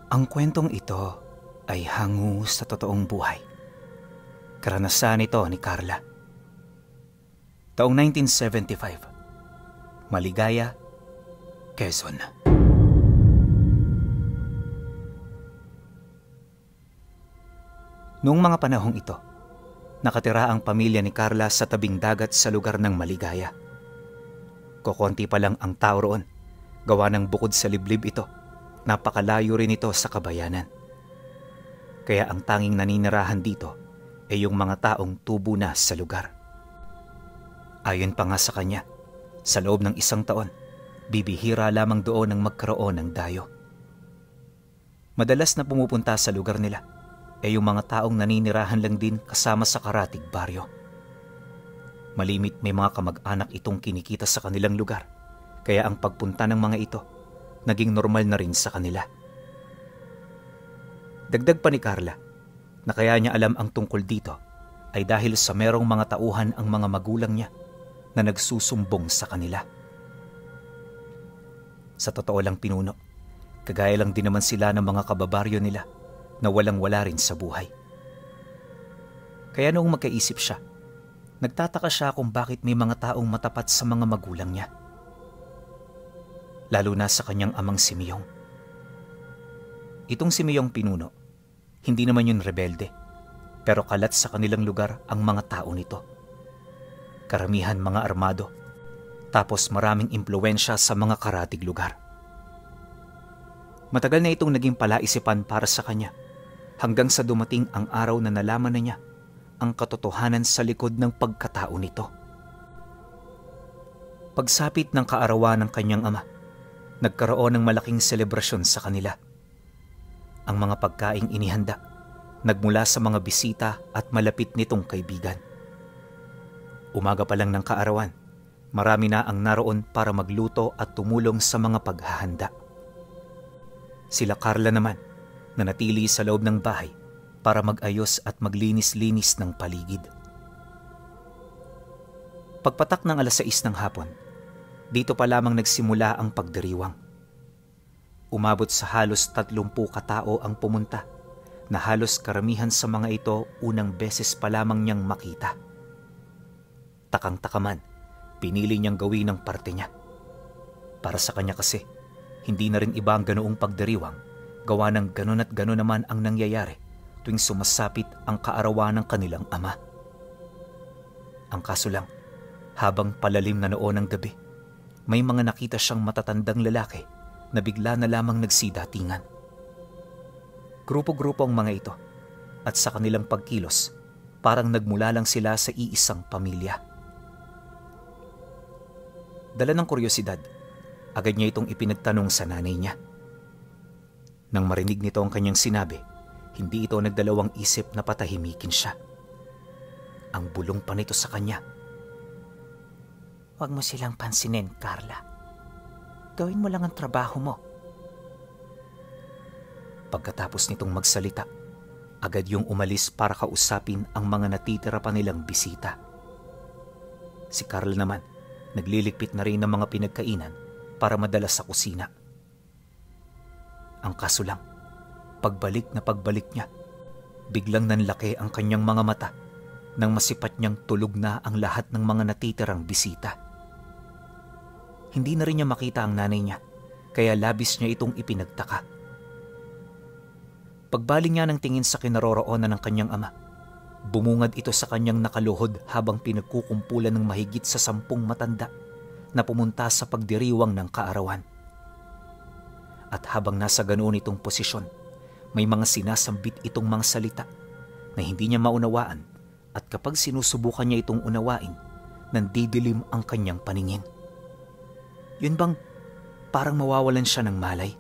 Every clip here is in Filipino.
Ang kwentong ito ay hango sa totoong buhay. Karanasan ito ni Carla. Taong 1975, Maligaya, Quezon. Noong mga panahong ito, nakatira ang pamilya ni Carla sa tabing dagat sa lugar ng Maligaya. Kokonti pa lang ang tao roon, gawa ng bukod sa liblib ito, napakalayo rin ito sa kabayanan. Kaya ang tanging naninirahan dito ay yung mga taong tubo na sa lugar. Ayon pa nga sa kanya, sa loob ng isang taon, bibihira lamang doon ang magkaroon ng dayo. Madalas na pumupunta sa lugar nila ay yung mga taong naninirahan lang din kasama sa karatig baryo. Malimit may mga kamag-anak itong kinikita sa kanilang lugar, kaya ang pagpunta ng mga ito naging normal na rin sa kanila. Dagdag pa ni Carla na kaya niya alam ang tungkol dito ay dahil sa merong mga tauhan ang mga magulang niya na nagsusumbong sa kanila. Sa totoo lang pinuno, kagaya lang din naman sila ng mga kababaryo nila na walang-wala rin sa buhay. Kaya noong magkaisip siya, nagtataka siya kung bakit may mga taong matapat sa mga magulang niya. Lalo na sa kanyang amang si Miyong. Itong si Miyong pinuno, hindi naman yun rebelde, pero kalat sa kanilang lugar ang mga tao nito. Karamihan mga armado, tapos maraming impluwensya sa mga karatig lugar. Matagal na itong naging palaisipan para sa kanya, hanggang sa dumating ang araw na nalaman na niya ang katotohanan sa likod ng pagkatao nito. Pagsapit ng kaarawan ng kanyang ama, nagkaroon ng malaking selebrasyon sa kanila. Ang mga pagkaing inihanda, nagmula sa mga bisita at malapit nitong kaibigan. Umaga pa lang ng kaarawan, marami na ang naroon para magluto at tumulong sa mga paghahanda. Sila Carla naman, nanatili sa loob ng bahay para mag-ayos at maglinis-linis ng paligid. Pagpatak ng 6:00 ng hapon, dito pa lamang nagsimula ang pagdiriwang. Umabot sa halos 30 katao ang pumunta, na halos karamihan sa mga ito unang beses pa lamang niyang makita. Takang-takaman, pinili niyang gawin ang parte niya. Para sa kanya kasi, hindi na rin iba ang ganoong pagdiriwang, gawa ng ganon at ganon naman ang nangyayari tuwing sumasapit ang kaarawan ng kanilang ama. Ang kaso lang, habang palalim na noon ang gabi, may mga nakita siyang matatandang lalaki na bigla na lamang nagsidatingan. Grupo-grupo ang mga ito, at sa kanilang pagkilos, parang nagmula lang sila sa iisang pamilya. Dala ng kuryosidad, agad niya itong ipinagtanong sa nanay niya. Nang marinig nito ang kanyang sinabi, hindi ito nagdalawang isip na patahimikin siya. Ang bulong pa nito sa kanya, "Huwag mo silang pansinin, Carla. Gawin mo lang ang trabaho mo." Pagkatapos nitong magsalita, agad yung umalis para kausapin ang mga natitira pa nilang bisita. Si Carla naman, nagliligpit na rin ng mga pinagkainan para madala sa kusina. Ang kaso lang, pagbalik niya, biglang nanlaki ang kanyang mga mata nang masipat niyang tulog na ang lahat ng mga natitirang bisita. Hindi na rin niya makita ang nanay niya, kaya labis niya itong ipinagtaka. Pagbaling niya ng tingin sa kinaroroonan ng kanyang ama, bumungad ito sa kanyang nakaluhod habang pinagkukumpulan ng mahigit sa 10 matanda na pumunta sa pagdiriwang ng kaarawan. At habang nasa ganoon itong posisyon, may mga sinasambit itong mga salita na hindi niya maunawaan, at kapag sinusubukan niya itong unawain, nandidilim ang kanyang paningin. Yun bang parang mawawalan siya ng malay?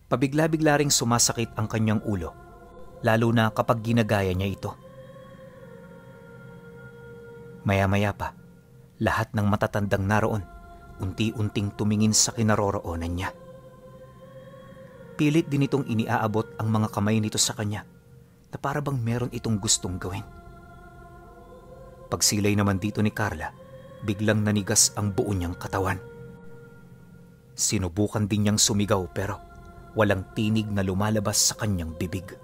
Pabigla-bigla ring sumasakit ang kanyang ulo, lalo na kapag ginagaya niya ito. Maya-maya pa, lahat ng matatandang naroon unti-unting tumingin sa kinaroroonan niya. Pilit din itong iniaabot ang mga kamay nito sa kanya na para bang meron itong gustong gawin. Pagsilay naman dito ni Carla, biglang nanigas ang buo niyang katawan. Sinubukan din niyang sumigaw pero walang tinig na lumalabas sa kanyang bibig.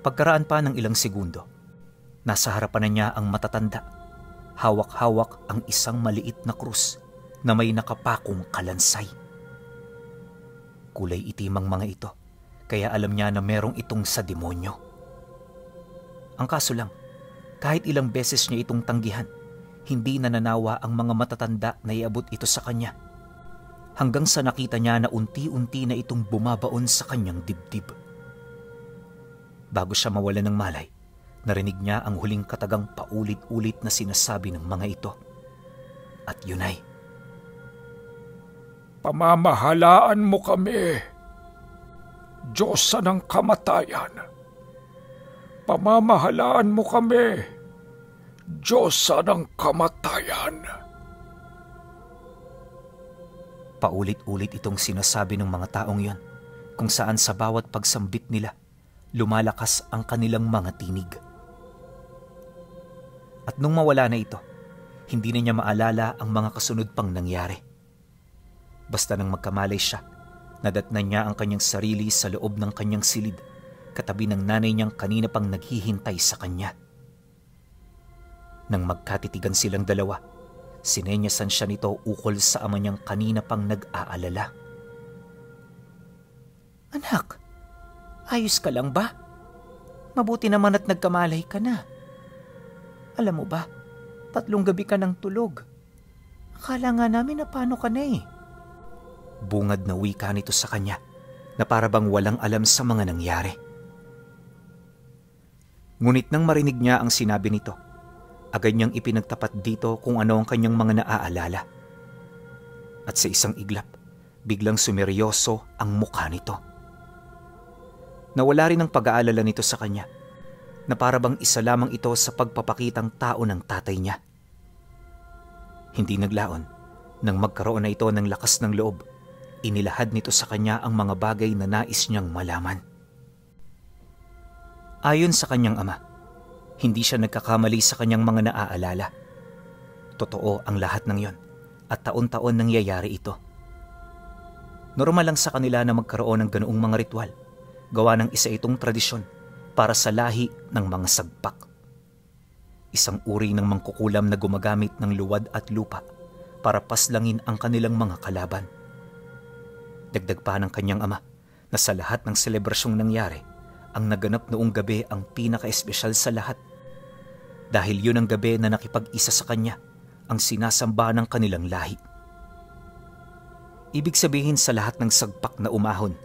Pagkaraan pa ng ilang segundo, nasa harapan na niya ang matatanda. Hawak-hawak ang isang maliit na krus na may nakapakong kalansay. Kulay itim ang mga ito, kaya alam niya na merong itong sa demonyo. Ang kaso lang, kahit ilang beses niya itong tanggihan, hindi nananawa ang mga matatanda na iabot ito sa kanya. Hanggang sa nakita niya na unti-unti na itong bumabaon sa kanyang dibdib. Bago siya mawala ng malay, narinig niya ang huling katagang paulit-ulit na sinasabi ng mga ito. At yun ay, "Pamamahalaan mo kami, Diyosa ng kamatayan. Pamamahalaan mo kami, Diyosa ng kamatayan." Paulit-ulit itong sinasabi ng mga taong yon, kung saan sa bawat pagsambit nila, lumalakas ang kanilang mga tinig. At nung mawala na ito, hindi na niya maalala ang mga kasunod pang nangyari. Basta nang magkamalay siya, nadatnan niya ang kanyang sarili sa loob ng kanyang silid, katabi ng nanay niyang kanina pang naghihintay sa kanya. Nang magkatitigan silang dalawa, sinenyasan siya nito ukol sa ama niyang kanina pang nag-aalala. "Anak, ayos ka lang ba? Mabuti naman at nagkamalay ka na. Alam mo ba, 3 gabi ka ng tulog. Akala nga namin na paano ka na eh." Bungad na wika nito sa kanya na para bang walang alam sa mga nangyari. Ngunit nang marinig niya ang sinabi nito, agad niyang ipinagtapat dito kung ano ang kanyang mga naaalala. At sa isang iglap, biglang sumeryoso ang mukha nito. Nawala rin ang pag-aalala nito sa kanya, na para bang isa lamang ito sa pagpapakitang tao ng tatay niya. Hindi naglaon, nang magkaroon na ito ng lakas ng loob, inilahad nito sa kanya ang mga bagay na nais niyang malaman. Ayon sa kanyang ama, hindi siya nagkakamali sa kanyang mga naaalala. Totoo ang lahat ng yon at taon-taon nangyayari ito. Normal lang sa kanila na magkaroon ng ganoong mga ritual, gawa ng isa itong tradisyon para sa lahi ng mga sagpak. Isang uri ng mangkukulam na gumagamit ng luwad at lupa para paslangin ang kanilang mga kalaban. Dagdag pa ng kanyang ama na sa lahat ng selebrasyong nangyari, ang naganap noong gabi ang pinaka-espesyal sa lahat. Dahil yun ang gabi na nakipag-isa sa kanya ang sinasamba ng kanilang lahi. Ibig sabihin sa lahat ng sagpak na umahon,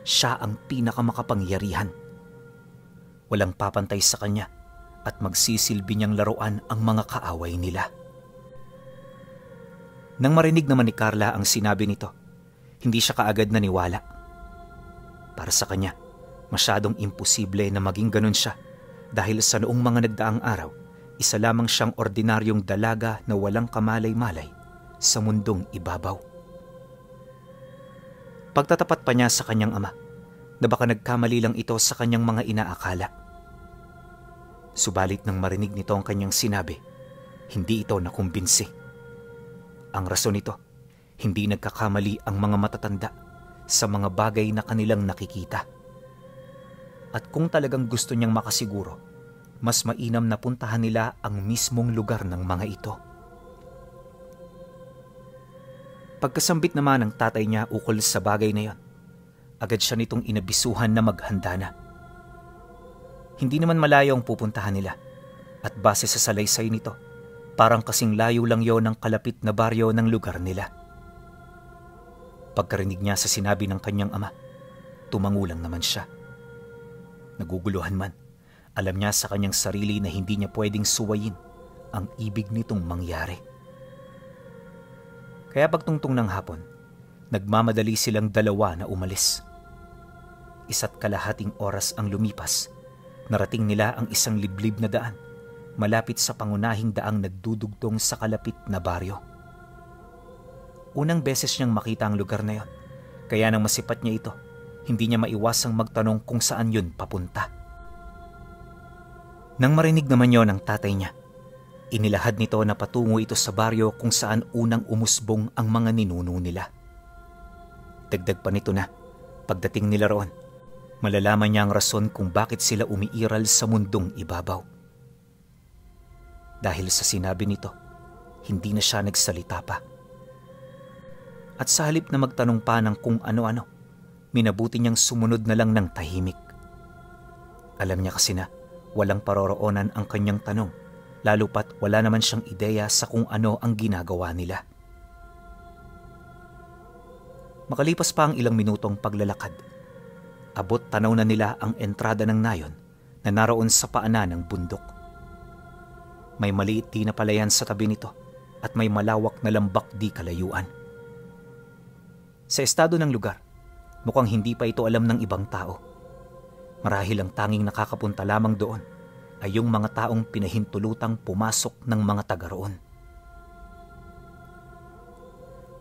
siya ang pinakamakapangyarihan. Walang papantay sa kanya at magsisilbi niyang laruan ang mga kaaway nila. Nang marinig naman ni Carla ang sinabi nito, hindi siya kaagad naniwala. Para sa kanya, masyadong imposible na maging ganun siya dahil sa noong mga nagdaang araw, isa lamang siyang ordinaryong dalaga na walang kamalay-malay sa mundong ibabaw. Pagtatapat pa niya sa kanyang ama na baka nagkamali lang ito sa kanyang mga inaakala. Subalit nang marinig nito ang kanyang sinabi, hindi ito nakumbinsi. Ang rason nito, hindi nagkakamali ang mga matatanda sa mga bagay na kanilang nakikita. At kung talagang gusto niyang makasiguro, mas mainam na puntahan nila ang mismong lugar ng mga ito. Pagkasambit naman ng tatay niya ukol sa bagay na yon, agad siya nitong inabisuhan na maghanda na. Hindi naman malayo ang pupuntahan nila at base sa salaysay nito, parang kasing layo lang yon ng kalapit na baryo ng lugar nila. Pagkarinig niya sa sinabi ng kanyang ama, tumangulang naman siya. Naguguluhan man, alam niya sa kanyang sarili na hindi niya pwedeng suwayin ang ibig nitong mangyari. Kaya pagtungtong ng hapon, nagmamadali silang dalawa na umalis. 1.5 oras ang lumipas, narating nila ang isang liblib na daan, malapit sa pangunahing daang nagdudugtong sa kalapit na baryo. Unang beses niyang makita ang lugar na yon, kaya nang masipat niya ito, hindi niya maiwasang magtanong kung saan yun papunta. Nang marinig naman yon ng tatay niya, inilahad nito na patungo ito sa baryo kung saan unang umusbong ang mga ninuno nila. Dagdag pa nito na, pagdating nila roon, malalaman niya ang rason kung bakit sila umiiral sa mundong ibabaw. Dahil sa sinabi nito, hindi na siya nagsalita pa. At sa halip na magtanong pa ng kung ano-ano, minabuti niyang sumunod na lang ng tahimik. Alam niya kasi na walang paroroonan ang kanyang tanong, lalo pat wala naman siyang ideya sa kung ano ang ginagawa nila. Makalipas pa ang ilang minutong paglalakad, abot tanaw na nila ang entrada ng nayon na naroon sa paanan ng bundok. May maliit di na palayan sa tabi nito at may malawak na lambak di kalayuan. Sa estado ng lugar, mukhang hindi pa ito alam ng ibang tao. Marahil ang tanging nakakapunta lamang doon ay yung mga taong pinahintulutang pumasok ng mga taga roon.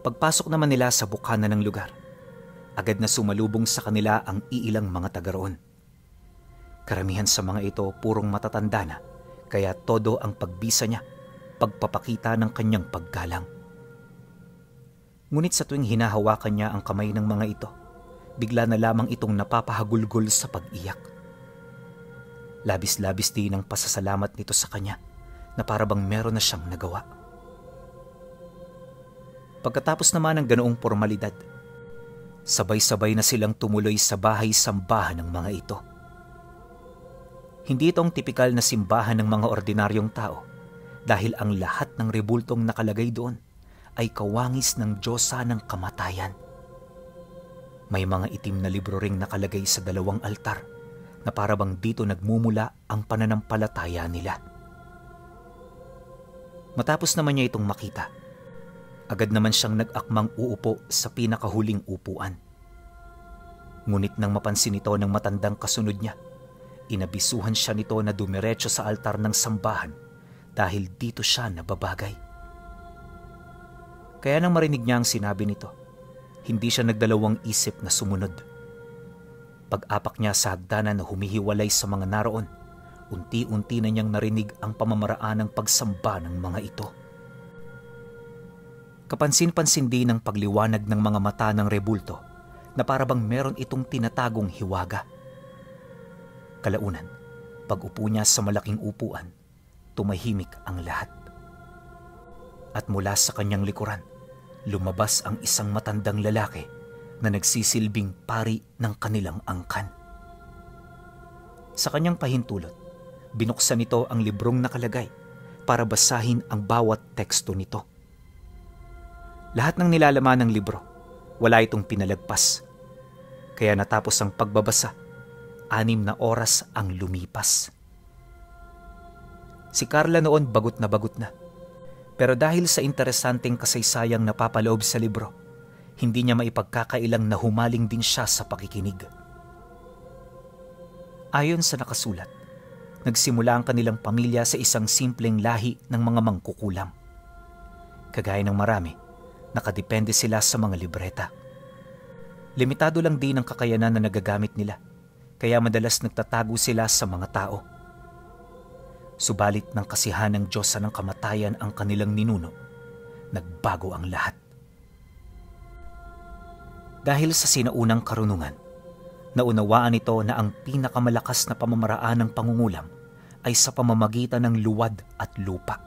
Pagpasok naman nila sa bukana ng lugar, agad na sumalubong sa kanila ang iilang mga taga roon. Karamihan sa mga ito purong matatanda na, kaya todo ang pagbisa niya, pagpapakita ng kanyang paggalang. Ngunit sa tuwing hinahawakan niya ang kamay ng mga ito, bigla na lamang itong napapahagulgol sa pag-iyak. Labis-labis din ang pasasalamat nito sa kanya na para bang meron na siyang nagawa. Pagkatapos naman ng ganoong formalidad, sabay-sabay na silang tumuloy sa bahay-sambahan ng mga ito. Hindi itong tipikal na simbahan ng mga ordinaryong tao dahil ang lahat ng rebultong nakalagay doon ay kawangis ng Diyosa ng kamatayan. May mga itim na libro ring nakalagay sa dalawang altar na para bang dito nagmumula ang pananampalataya nila. Matapos naman niya itong makita, agad naman siyang nag-akmang uupo sa pinakahuling upuan. Ngunit nang mapansin ito ng matandang kasunod niya, inabisuhan siya nito na dumiretso sa altar ng sambahan dahil dito siya nababagay. Kaya nang marinig niya ang sinabi nito, hindi siya nagdalawang isip na sumunod. Pag-apak niya sa hagdanan na humihiwalay sa mga naroon, unti-unti na niyang narinig ang pamamaraan ng pagsamba ng mga ito. Kapansin-pansin din ang pagliwanag ng mga mata ng rebulto na para bang meron itong tinatagong hiwaga. Kalaunan, pag-upo niya sa malaking upuan, tumahimik ang lahat. At mula sa kanyang likuran, lumabas ang isang matandang lalaki na nagsisilbing pari ng kanilang angkan. Sa kanyang pahintulot, binuksan nito ang librong nakalagay para basahin ang bawat teksto nito. Lahat ng nilalaman ng libro, wala itong pinalagpas. Kaya natapos ang pagbabasa, 6 na oras ang lumipas. Si Carla noon bagot na. Pero dahil sa interesanteng kasaysayang napapaloob sa libro, hindi niya maipagkakailang na humaling din siya sa pakikinig. Ayon sa nakasulat, nagsimula ang kanilang pamilya sa isang simpleng lahi ng mga mangkukulam. Kagaya ng marami, nakadepende sila sa mga libreta. Limitado lang din ang kakayanan na nagagamit nila, kaya madalas nagtatago sila sa mga tao. Subalit ng kasihan ng Diyosa ng kamatayan ang kanilang ninuno, nagbago ang lahat. Dahil sa sinaunang karunungan, naunawaan nito na ang pinakamalakas na pamamaraan ng pangungulam ay sa pamamagitan ng luwad at lupa.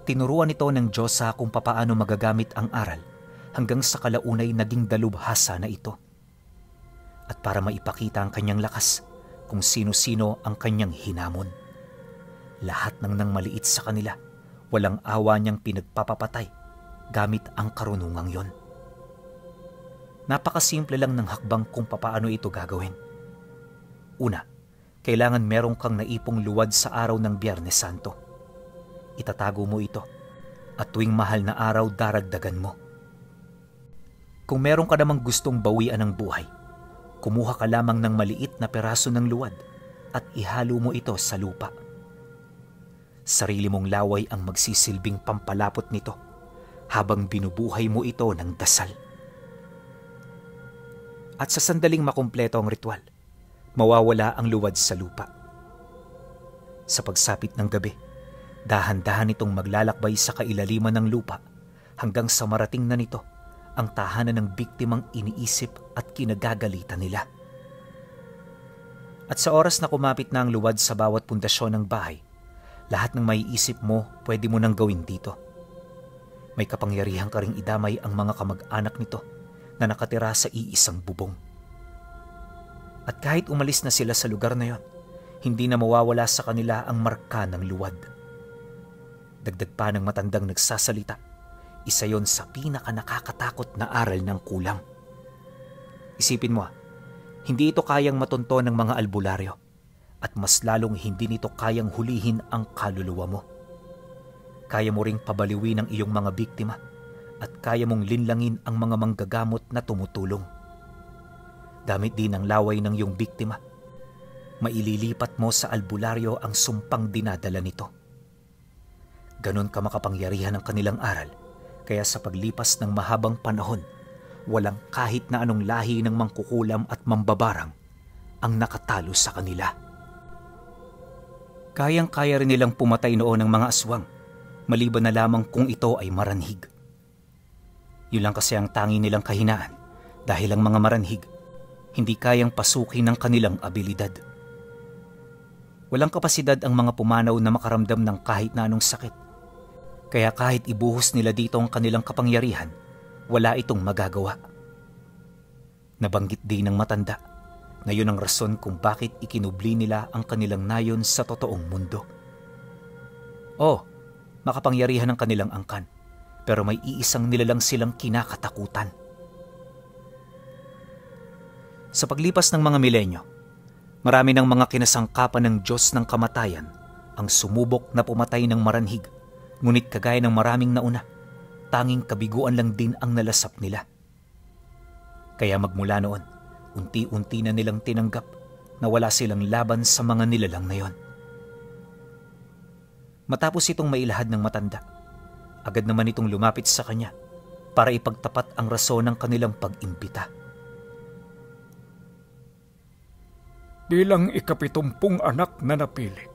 Tinuruan ito ng Diyosa kung papaano magagamit ang aral hanggang sa kalaunay naging dalubhasa na ito. At para maipakita ang kanyang lakas kung sino-sino ang kanyang hinamon. Lahat ng nang maliit sa kanila, walang awa niyang pinagpapapatay gamit ang karunungang yon. Napakasimple lang ng hakbang kung papaano ito gagawin. Una, kailangan merong kang naipong luwad sa araw ng Biyernes Santo. Itatago mo ito at tuwing mahal na araw daragdagan mo. Kung meron ka namang gustong bawian ng buhay, kumuha ka lamang ng maliit na peraso ng luwad at ihalo mo ito sa lupa. Sarili mong laway ang magsisilbing pampalapot nito habang binubuhay mo ito ng dasal. At sa sandaling makumpleto ang ritual, mawawala ang luwad sa lupa. Sa pagsapit ng gabi, dahan-dahan itong maglalakbay sa kailaliman ng lupa hanggang sa marating na nito ang tahanan ng biktimang iniisip at kinagagalitan nila. At sa oras na kumapit na ang luwad sa bawat pundasyon ng bahay, lahat ng maiisip mo pwede mo nang gawin dito. May kapangyarihan ka ring idamay ang mga kamag-anak nito na nakatira sa iisang bubong. At kahit umalis na sila sa lugar na yon, hindi na mawawala sa kanila ang marka ng luwad. Dagdag pa ng matandang nagsasalita, isa yon sa pinaka-nakakatakot na aral ng kulang. Isipin mo, hindi ito kayang matunto ng mga albularyo at mas lalong hindi nito kayang hulihin ang kaluluwa mo. Kaya mo ring pabaliwin ang iyong mga biktima at kaya mong linlangin ang mga manggagamot na tumutulong. Gamit din ang laway ng iyong biktima, maililipat mo sa albularyo ang sumpang dinadala nito. Ganon ka makapangyarihan ang kanilang aral, kaya sa paglipas ng mahabang panahon, walang kahit na anong lahi ng mangkukulam at mambabarang ang nakatalo sa kanila. Kayang-kaya rin nilang pumatay noon ng mga aswang, maliban na lamang kung ito ay maranhig. Yun lang kasi ang tangi nilang kahinaan dahil ang mga maranhig hindi kayang pasukin ng kanilang abilidad. Walang kapasidad ang mga pumanaw na makaramdam ng kahit na anong sakit. Kaya kahit ibuhos nila dito ang kanilang kapangyarihan, wala itong magagawa. Nabanggit din ng matanda na yun ang rason kung bakit ikinubli nila ang kanilang nayon sa totoong mundo. Makapangyarihan ang kanilang angkan, pero may iisang nilalang silang kinakatakutan. Sa paglipas ng mga milenyo, marami ng mga kinasangkapan ng Diyos ng kamatayan ang sumubok na pumatay ng maranhig, ngunit kagaya ng maraming nauna, tanging kabiguan lang din ang nalasap nila. Kaya magmula noon, unti-unti na nilang tinanggap na wala silang laban sa mga nilalang na yon. Matapos itong mailahad ng matanda, agad naman itong lumapit sa kanya para ipagtapat ang rason ng kanilang pag-imbita. Bilang ika-70 anak na napili,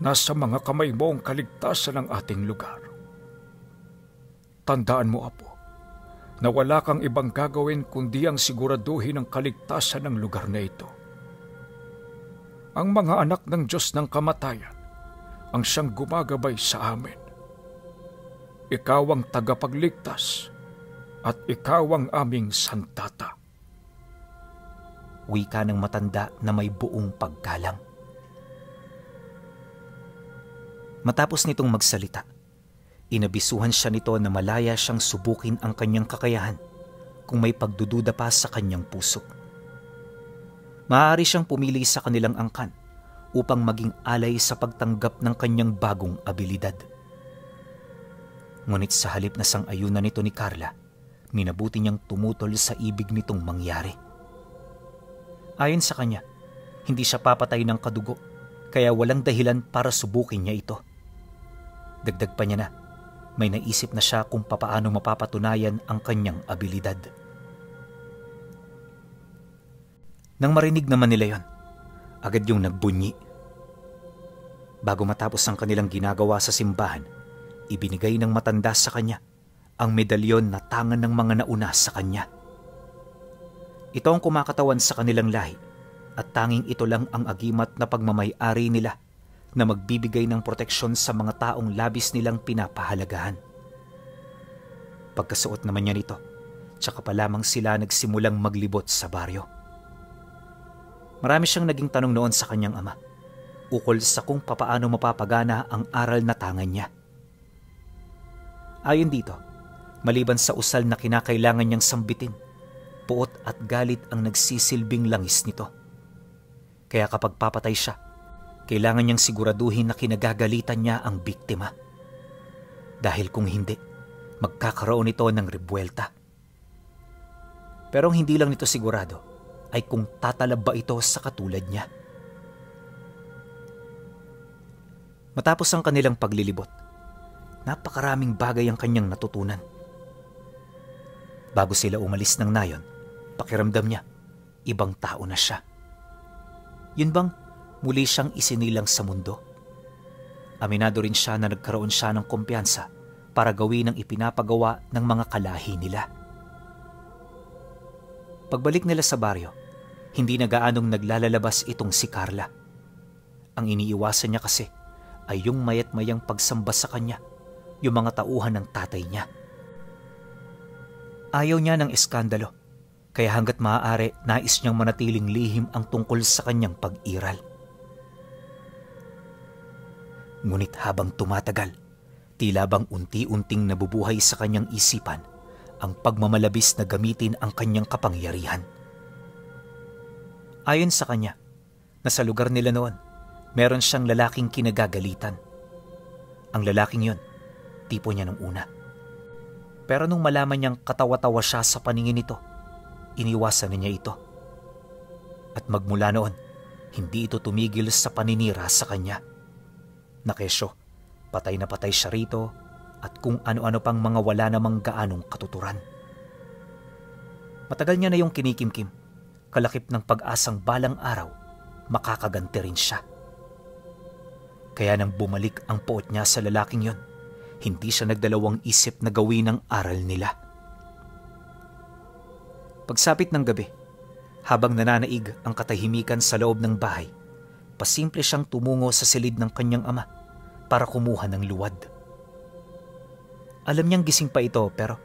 nasa mga kamay mo ang kaligtasan ng ating lugar. Tandaan mo, Apo, na wala kang ibang gagawin kundi ang siguraduhin ang kaligtasan ng lugar na ito. Ang mga anak ng Diyos ng kamatayan ang siyang gumagabay sa amin. Ikaw ang tagapagligtas at ikaw ang aming sandata. Wika ng matanda na may buong paggalang. Matapos nitong magsalita, inabisuhan siya nito na malaya siyang subukin ang kanyang kakayahan kung may pagdududa pa sa kanyang puso. Maaari siyang pumili sa kanilang angkan upang maging alay sa pagtanggap ng kanyang bagong abilidad. Ngunit sa halip na sang-ayunan nito ni Carla, minabuti niyang tumutol sa ibig nitong mangyari. Ayon sa kanya, hindi siya papatay ng kadugo, kaya walang dahilan para subukin niya ito. Dagdag pa niya na, may naisip na siya kung papaano mapapatunayan ang kanyang abilidad. Nang marinig naman nila yon, agad yung nagbunyi. Bago matapos ang kanilang ginagawa sa simbahan, ibinigay ng matanda sa kanya ang medalyon na tangan ng mga nauna sa kanya. Ito ang kumakatawan sa kanilang lahi at tanging ito lang ang agimat na pagmamay-ari nila na magbibigay ng proteksyon sa mga taong labis nilang pinapahalagahan. Pagkasuot naman niya nito, tsaka pa lamang sila nagsimulang maglibot sa baryo. Marami siyang naging tanong noon sa kanyang ama, ukol sa kung papaano mapapagana ang aral na tangan niya. Ayon dito, maliban sa usal na kinakailangan niyang sambitin, puot at galit ang nagsisilbing langis nito. Kaya kapag papatay siya, kailangan niyang siguraduhin na kinagagalitan niya ang biktima. Dahil kung hindi, magkakaroon ito ng rebuelta. Pero ang hindi lang nito sigurado ay kung tatalab ba ito sa katulad niya. Matapos ang kanilang paglilibot, napakaraming bagay ang kanyang natutunan. Bago sila umalis ng nayon, pakiramdam niya, ibang tao na siya. Yun bang muli siyang isinilang sa mundo? Aminado rin siya na nagkaroon siya ng kumpiyansa para gawin ang ipinapagawa ng mga kalahi nila. Pagbalik nila sa baryo, hindi na gaanong naglalalabas itong si Carla. Ang iniiwasan niya kasi ay yung mayat-mayang pagsamba sa kanya, yung mga tauhan ng tatay niya. Ayaw niya ng eskandalo, kaya hanggat maaari nais niyang manatiling lihim ang tungkol sa kanyang pag-iral. Ngunit habang tumatagal, tila bang unti-unting nabubuhay sa kanyang isipan ang pagmamalabis na gamitin ang kanyang kapangyarihan. Ayon sa kanya, na sa lugar nila noon, meron siyang lalaking kinagagalitan. Ang lalaking yon, tipo niya nung una. Pero nung malaman niyang katawa-tawa siya sa paningin nito, iniwasan niya ito. At magmula noon, hindi ito tumigil sa paninira sa kanya. Nakesyo, patay na patay siya rito at kung ano-ano pang mga wala namang gaanong katuturan. Matagal niya na yung kinikimkim, kalakip ng pag-asang balang araw, makakaganti rin siya. Kaya nang bumalik ang poot niya sa lalaking yon, hindi siya nagdalawang isip na gawin ang aral nila. Pagsapit ng gabi, habang nananaig ang katahimikan sa loob ng bahay, pasimple siyang tumungo sa silid ng kanyang ama para kumuha ng luwad. Alam niyang gising pa ito pero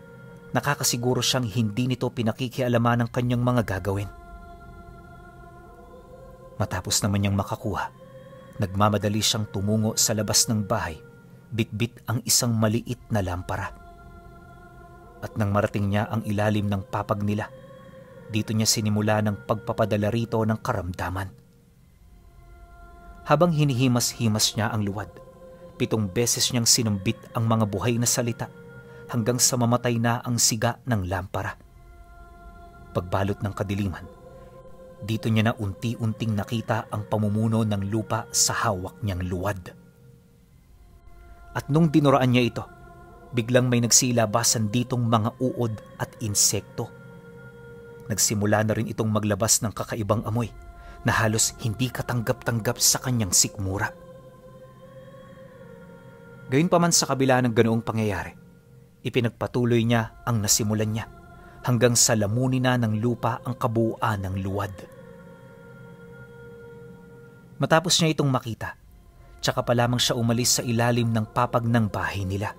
nakakasiguro siyang hindi nito pinakikialaman ng kanyang mga gagawin. Matapos naman niyang makakuha, nagmamadali siyang tumungo sa labas ng bahay, bitbit ang isang maliit na lampara. At nang marating niya ang ilalim ng papag nila, dito niya sinimula ng pagpapadala rito ng karamdaman. Habang hinihimas-himas niya ang luwad, 7 beses niyang sinumbit ang mga buhay na salita hanggang sa mamatay na ang siga ng lampara. Pagbalot ng kadiliman, dito niya na unti-unting nakita ang pamumuno ng lupa sa hawak niyang luwad. At nung dinuraan niya ito, biglang may nagsilabasan ditong mga uod at insekto. Nagsimula na rin itong maglabas ng kakaibang amoy na halos hindi katanggap-tanggap sa kanyang sikmura. Gayunpaman sa kabila ng ganoong pangyayari, ipinagpatuloy niya ang nasimulan niya hanggang sa lamunin na ng lupa ang kabuuan ng luwad. Matapos niya itong makita, tsaka pa lamang siya umalis sa ilalim ng papag ng bahay nila.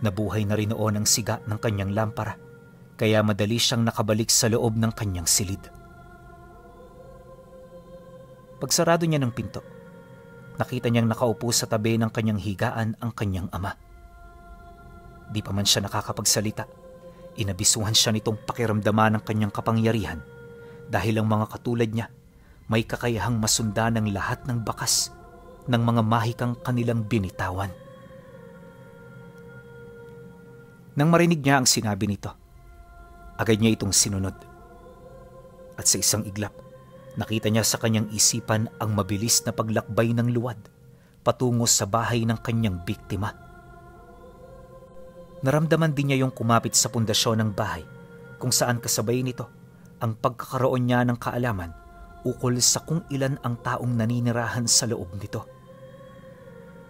Nabuhay na rin noon ang siga ng kanyang lampara, kaya madali siyang nakabalik sa loob ng kanyang silid. Pagsarado niya ng pinto, nakita niyang nakaupo sa tabi ng kanyang higaan ang kanyang ama. Di pa man siya nakakapagsalita, inabisuhan siya nitong pakiramdaman ng kanyang kapangyarihan dahil ang mga katulad niya may kakayahang masundan ng lahat ng bakas ng mga mahikang kanilang binitawan. Nang marinig niya ang sinabi nito, agad niya itong sinunod. At sa isang iglap, nakita niya sa kanyang isipan ang mabilis na paglakbay ng luwad patungo sa bahay ng kanyang biktima. Naramdaman din niya yung kumapit sa pundasyon ng bahay kung saan kasabay nito ang pagkakaroon niya ng kaalaman ukol sa kung ilan ang taong naninirahan sa loob nito.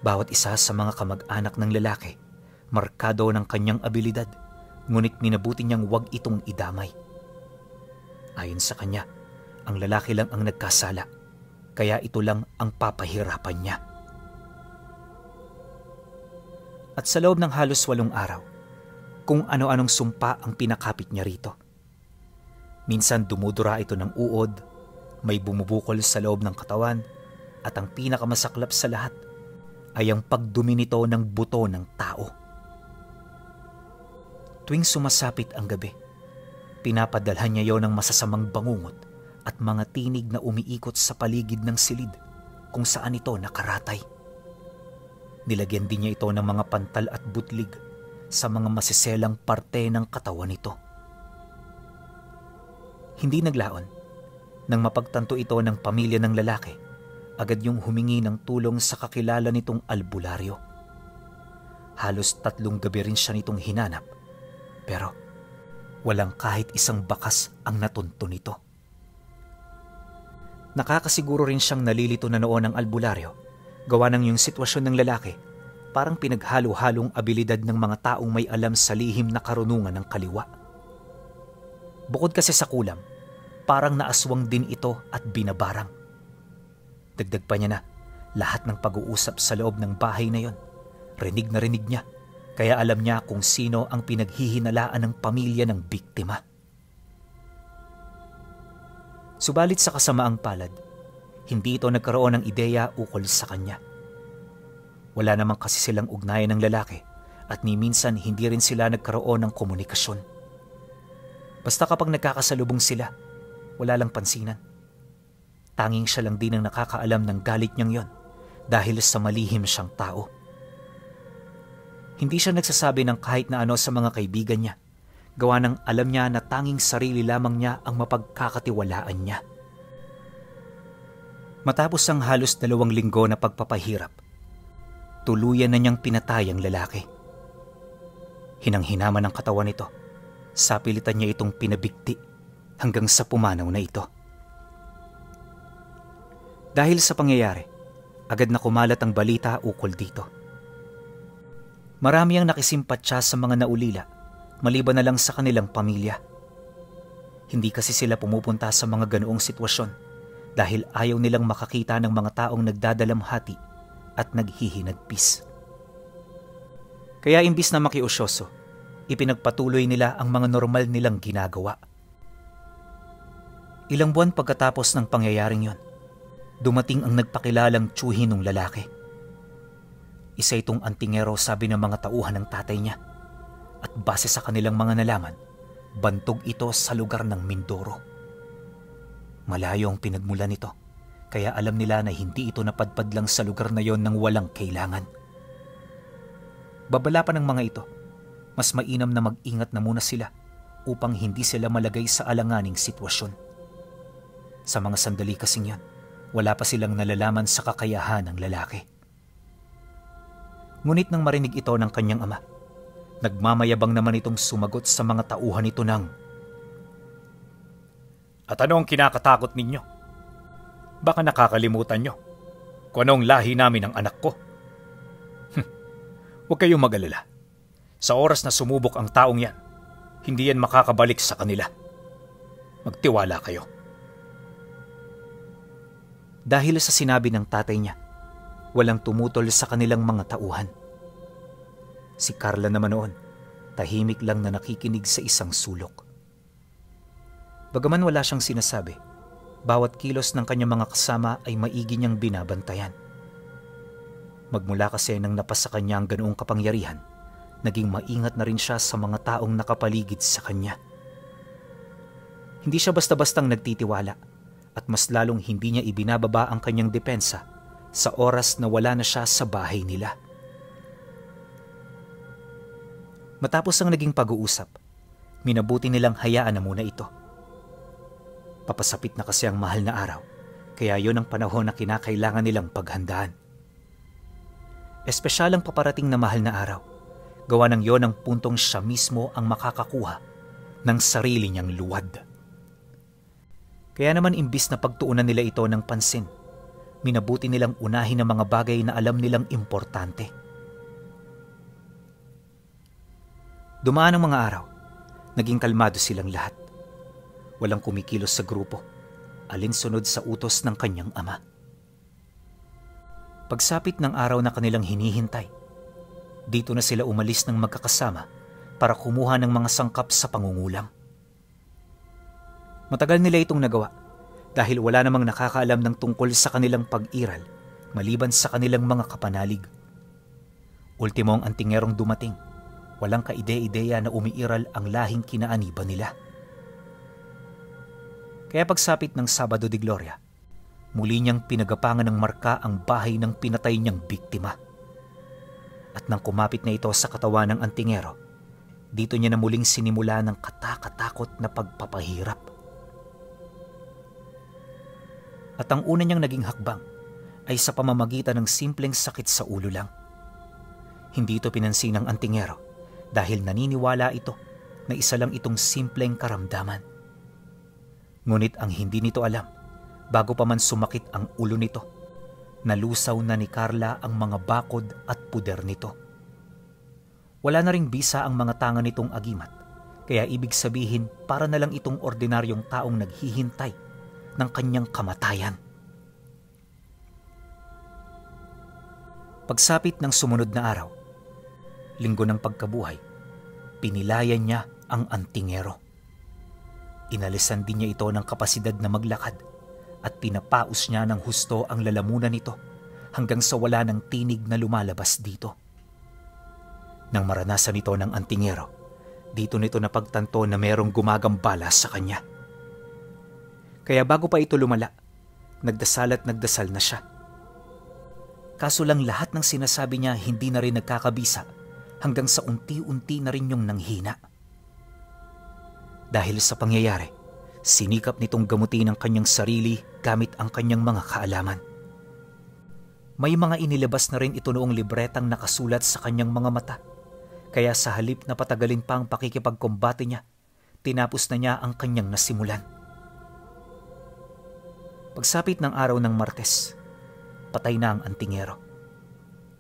Bawat isa sa mga kamag-anak ng lalaki, markado ng kanyang abilidad, ngunit minabuti niyang wag itong idamay. Ayon sa kanya, ang lalaki lang ang nagkasala, kaya ito lang ang papahirapan niya. At sa loob ng halos 8 araw, kung ano-anong sumpa ang pinakapit niya rito. Minsan dumudura ito ng uod, may bumubukol sa loob ng katawan, at ang pinakamasaklap sa lahat ay ang pagdumi nito ng buto ng tao. Tuwing sumasapit ang gabi, pinapadalhan niya yon ng masasamang bangungot at mga tinig na umiikot sa paligid ng silid kung saan ito nakaratay. Nilagyan din niya ito ng mga pantal at butlig sa mga masiselang parte ng katawan nito. Hindi naglaon. Nang mapagtanto ito ng pamilya ng lalaki, agad yung humingi ng tulong sa kakilala nitong albularyo. Halos 3 gabi rin siya nitong hinanap, pero walang kahit isang bakas ang natunto nito. Nakakasiguro rin siyang nalilito na noon ng albularyo, gawa ng yung sitwasyon ng lalaki parang pinaghalo-halong abilidad ng mga taong may alam sa lihim na karunungan ng kaliwa. Bukod kasi sa kulam, parang naaswang din ito at binabarang. Dagdag pa niya na lahat ng pag-uusap sa loob ng bahay na yon, rinig na rinig niya, kaya alam niya kung sino ang pinaghihinalaan ng pamilya ng biktima. Subalit sa kasamaang palad, hindi ito nagkaroon ng ideya ukol sa kanya. Wala namang kasi silang ugnayan ng lalaki at ni minsan hindi rin sila nagkaroon ng komunikasyon. Basta kapag nagkakasalubong sila, wala lang pansinan. Tanging siya lang din ang nakakaalam ng galit niyang yon dahil sa malihim siyang tao. Hindi siya nagsasabi ng kahit na ano sa mga kaibigan niya, gawa ng alam niya na tanging sarili lamang niya ang mapagkakatiwalaan niya. Matapos ang halos 2 linggo na pagpapahirap, tuluyan na niyang pinatay ang lalaki. Hinang-hinaman ang katawan nito, sapilitan niya itong pinabigti hanggang sa pumanaw na ito. Dahil sa pangyayari, agad na kumalat ang balita ukol dito. Marami ang nakisimpatya sa mga naulila, maliban na lang sa kanilang pamilya. Hindi kasi sila pumupunta sa mga ganoong sitwasyon dahil ayaw nilang makakita ng mga taong nagdadalamhati at naghihinagpis. Kaya imbis na makiusyoso, ipinagpatuloy nila ang mga normal nilang ginagawa. Ilang buwan pagkatapos ng pangyayaring yon, dumating ang nagpakilalang tiyuhin ng lalaki. Isa itong antingero, sabi ng mga tauhan ng tatay niya, at base sa kanilang mga nalaman, bantog ito sa lugar ng Mindoro. Malayo ang pinagmulan nito, kaya alam nila na hindi ito napadpad lang sa lugar na yon ng walang kailangan. Babala pa ng mga ito, mas mainam na mag-ingat na muna sila upang hindi sila malagay sa alanganing sitwasyon. Sa mga sandali kasing yon, wala pa silang nalalaman sa kakayahan ng lalaki. Ngunit nang marinig ito ng kanyang ama, nagmamayabang naman itong sumagot sa mga tauhan nito ng, "At ano ang kinakatakot ninyo? Baka nakakalimutan nyo kung anong lahi namin ng anak ko. Huwag kayong mag-alala. Sa oras na sumubok ang taong yan, hindi yan makakabalik sa kanila. Magtiwala kayo." Dahil sa sinabi ng tatay niya, walang tumutol sa kanilang mga tauhan. Si Carla naman noon, tahimik lang na nakikinig sa isang sulok. Bagaman wala siyang sinasabi, bawat kilos ng kanyang mga kasama ay maigi niyang binabantayan. Magmula kasi nang napasa kanya ang ganoong kapangyarihan, naging maingat na rin siya sa mga taong nakapaligid sa kanya. Hindi siya basta-bastang nagtitiwala at mas lalong hindi niya ibinababa ang kanyang depensa sa oras na wala na siya sa bahay nila. Matapos ang naging pag-uusap, minabuti nilang hayaan na muna ito. Papasapit na kasi ang mahal na araw, kaya yon ang panahon na kinakailangan nilang paghandaan. Espesyal ang paparating na mahal na araw, gawa ng yon ang puntong siya mismo ang makakakuha ng sarili niyang luwad. Kaya naman imbis na pagtuunan nila ito ng pansin, minabuti nilang unahin ang mga bagay na alam nilang importante. Dumaan ang mga araw, naging kalmado silang lahat. Walang kumikilos sa grupo, alinsunod sa utos ng kanyang ama. Pagsapit ng araw na kanilang hinihintay, dito na sila umalis ng magkakasama para kumuha ng mga sangkap sa pangungulam. Matagal nila itong nagawa dahil wala namang nakakaalam ng tungkol sa kanilang pag-iral maliban sa kanilang mga kapanalig. Ultimo ang antingerong dumating, walang kaide-ideya na umiiral ang lahing kinaaniban nila. Kaya pagsapit ng Sabado de Gloria, muli niyang pinagapangan ng marka ang bahay ng pinatay niyang biktima. At nang kumapit na ito sa katawan ng antingero, dito niya na muling sinimula ng katakatakot na pagpapahirap. At ang una niyang naging hakbang ay sa pamamagitan ng simpleng sakit sa ulo lang. Hindi ito pinansin ng antingero dahil naniniwala ito na isa lang itong simpleng karamdaman. Ngunit ang hindi nito alam, bago pa man sumakit ang ulo nito, Nalusaw na ni Carla ang mga bakod at puder nito. Wala na ring bisa ang mga tanga nitong agimat, kaya ibig sabihin para na lang itong ordinaryong taong naghihintay ng kanyang kamatayan. Pagsapit ng sumunod na araw, linggo ng pagkabuhay, pinilayan niya ang antingero. Inalisan din niya ito ng kapasidad na maglakad at pinapaus niya ng husto ang lalamunan nito hanggang sa wala ng tinig na lumalabas dito. Nang maranasan ito ng antingero, dito nito napagtanto na mayroong gumagambala sa kanya. Kaya bago pa ito lumala, nagdasal at nagdasal na siya. Kaso lang lahat ng sinasabi niya hindi na rin nagkakabisa hanggang sa unti-unti na rin yung nanghina. Dahil sa pangyayari, sinikap nitong gamutin ang kanyang sarili gamit ang kanyang mga kaalaman. May mga inilabas na rin ito noong libretang nakasulat sa kanyang mga mata. Kaya sa halip na patagalin pa ang pakikipagkombate niya, tinapos na niya ang kanyang nasimulan. Pagsapit ng araw ng Martes, patay na ang antingero.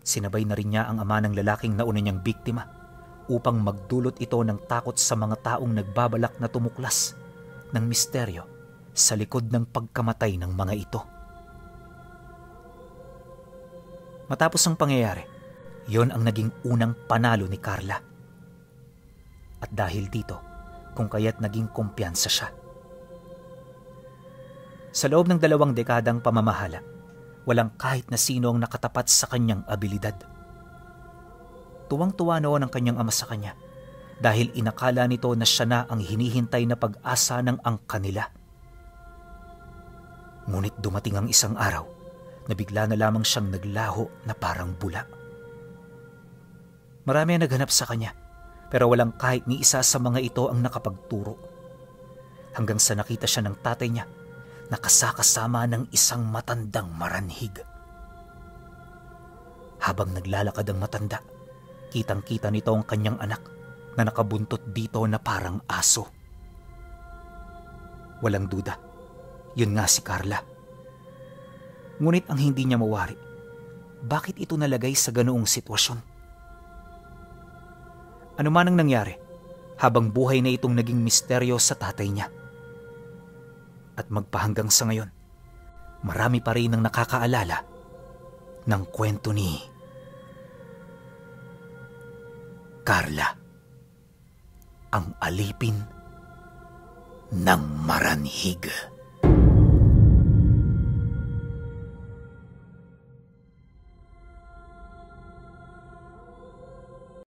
Sinabay na rin niya ang ama ng lalaking nauna niyang biktima upang magdulot ito ng takot sa mga taong nagbabalak na tumuklas ng misteryo sa likod ng pagkamatay ng mga ito. Matapos ang pangyayari, yon ang naging unang panalo ni Carla. At dahil dito, kung kaya't naging kumpiyansa siya. Sa loob ng 2 dekadang pamamahala, walang kahit na sino ang nakatapat sa kanyang abilidad. Tuwang-tuwa noon ang kanyang ama sa kanya dahil inakala nito na siya na ang hinihintay na pag-asa ng angka nila. Ngunit dumating ang isang araw na bigla na lamang siyang naglaho na parang bula. Marami ang naghanap sa kanya, pero walang kahit ni isa sa mga ito ang nakapagturo. Hanggang sa nakita siya ng tatay niya, nakasakasama ng isang matandang maranhig. Habang naglalakad ang matanda, kitang-kita nito ang kanyang anak na nakabuntot dito na parang aso. Walang duda, yun nga si Carla. Ngunit ang hindi niya mawari, bakit ito nalagay sa ganoong sitwasyon? Ano man ang nangyari, habang buhay na itong naging misteryo sa tatay niya. At magpahanggang sa ngayon, marami pa rin ang nakakaalala ng kwento ni Carla, ang alipin ng maranhig.